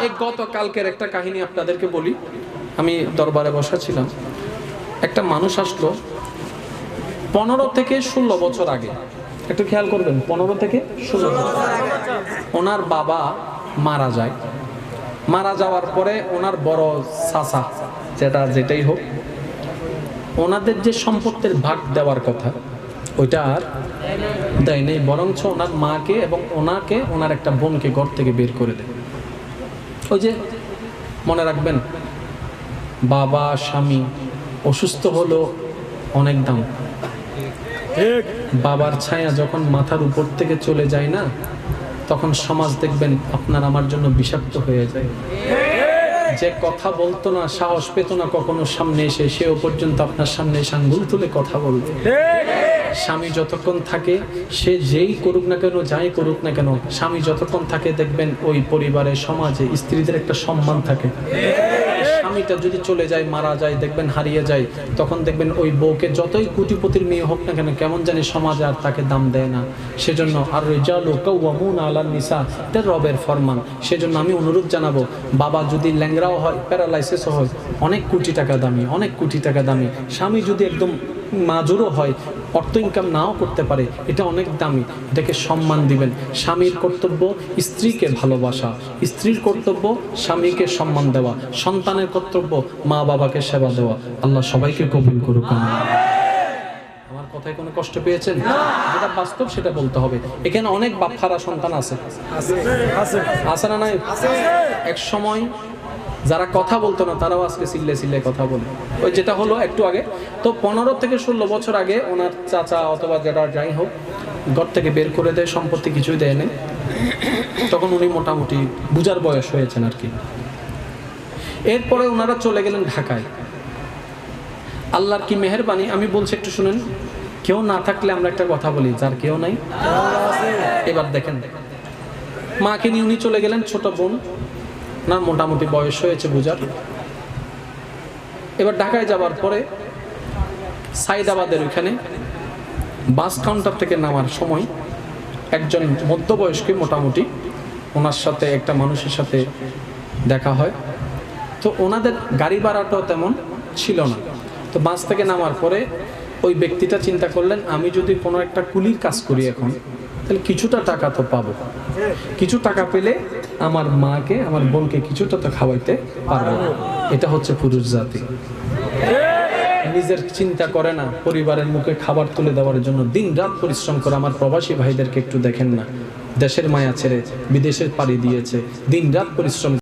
এই গতকালকের একটা কাহিনী আপনাদেরকে বলি। আমি দরবারে বসা ছিলাম, একটা মানুষ আসলো 15 থেকে 16 বছর আগে। একটু খেয়াল করবেন, 15 থেকে 16 বছর। ওনার বাবা মারা যায়। মারা যাওয়ার পরে ওনার বড় চাচা, যেটাই হোক, ওনাদের যে সম্পত্তির ভাগ দেওয়ার কথা ওইটা আর দেয় নেই, বরঞ্চ ওনার মাকে এবং ওনার একটা বোনকে ঘর থেকে বের করে দেয়। ওই যে মনে রাখবেন, বাবা স্বামী অসুস্থ হলো অনেক দাম। বাবার ছায়া যখন মাথার উপর থেকে চলে যায় না, তখন সমাজ দেখবেন আপনার আমার জন্য বিষাক্ত হয়ে যায়। যে কথা বলতো না, সাহস পেত না কখনো সামনে এসে, সেও পর্যন্ত আপনার সামনে এসে আঙ্গুল তুলে কথা বলবে। স্বামী যতক্ষণ থাকে, সে যেই করুক না কেন, যাই করুক না কেন, স্বামী যতক্ষণ থাকে দেখবেন ওই পরিবারে, সমাজে স্ত্রীদের একটা সম্মান থাকে। স্বামীটা যদি চলে যায়, মারা যায়, দেখবেন হারিয়ে যায়, তখন দেখবেন ওই বউকে যতই কোটিপতির মেয়ে হোক না কেন, কেমন জানি সমাজে আর তাকে দাম দেয় না। সেজন্য আর রিজালু কাওয়ামুনা আলান নিসা, এটা রবের ফরমান। সেজন্য আমি অনুরোধ জানাবো, বাবা যদি ল্যাংড়াও হয়, প্যারালাইসিসও হয়, অনেক কোটি টাকা দামি, অনেক কোটি টাকা দামি। স্বামী যদি একদম মাজুরও হয়, অর্থ ইনকাম নাও করতে পারে, এটা অনেক দামি, এটাকে সম্মান দিবেন। স্বামীর কর্তব্য স্ত্রীকে ভালোবাসা, স্ত্রীর কর্তব্য স্বামীকে সম্মান দেওয়া, সন্তানের কর্তব্য মা বাবাকে সেবা দেওয়া। আল্লাহ সবাইকে কবুল করুক। আমার কথায় কোনো কষ্ট পেয়েছেন? যেটা বাস্তব সেটা বলতে হবে। এখানে অনেক বাপহারা সন্তান আছে না নাই? এক সময় যারা কথা বলতো না, তারাও আজকে চিল্লে কথা বলে। ওই যেটা হলো একটু আগে, তো 15 থেকে 16 বছর আগে ওনার চাচা অথবা যেটা যাই হোক ঘর থেকে বের করে দেয়, সম্পত্তি কিছুই দেয় নেই। তখন উনি মোটামুটি বুঝার বয়স হয়েছেন আর কি। এরপরে ওনারা চলে গেলেন ঢাকায়। আল্লাহর কি মেহেরবানি, আমি বলছি একটু শুনেন। কেউ না থাকলে আমরা একটা কথা বলি, যার কেউ নাই। এবার দেখেন, মাকে নিয়ে উনি চলে গেলেন, ছোট বোন না, মোটামুটি বয়স হয়েছে বুঝার। এবার ঢাকায় যাবার পরে সাইদাবাদের ওইখানে বাস কাউন্টার থেকে নামার সময় একজন মধ্যবয়স্ক মোটামুটি ওনার সাথে একটা মানুষের সাথে দেখা হয়। তো ওনাদের গাড়ি ভাড়াটাও তেমন ছিল না। তো বাস থেকে নামার পরে ওই ব্যক্তিটা চিন্তা করলেন, আমি যদি কোনো একটা কুলির কাজ করি এখন, তাহলে কিছুটা টাকা তো পাবো। কিছু টাকা পেলে আমার মাকে, আমার বোনকে কিছুটা তো খাওয়াইতে পারবো। এটা হচ্ছে পুরুষ জাতি। নিজের চিন্তা করে না, পরিবারের মুখে খাবার তুলে দেওয়ার জন্য দিন রাত পরিশ্রম করে। আমার প্রবাসী ভাইদেরকে একটু দেখেন না, দেশের মায়া ছেড়ে বিদেশের পাড়ি দিয়েছে, দিন রাত পরিশ্রম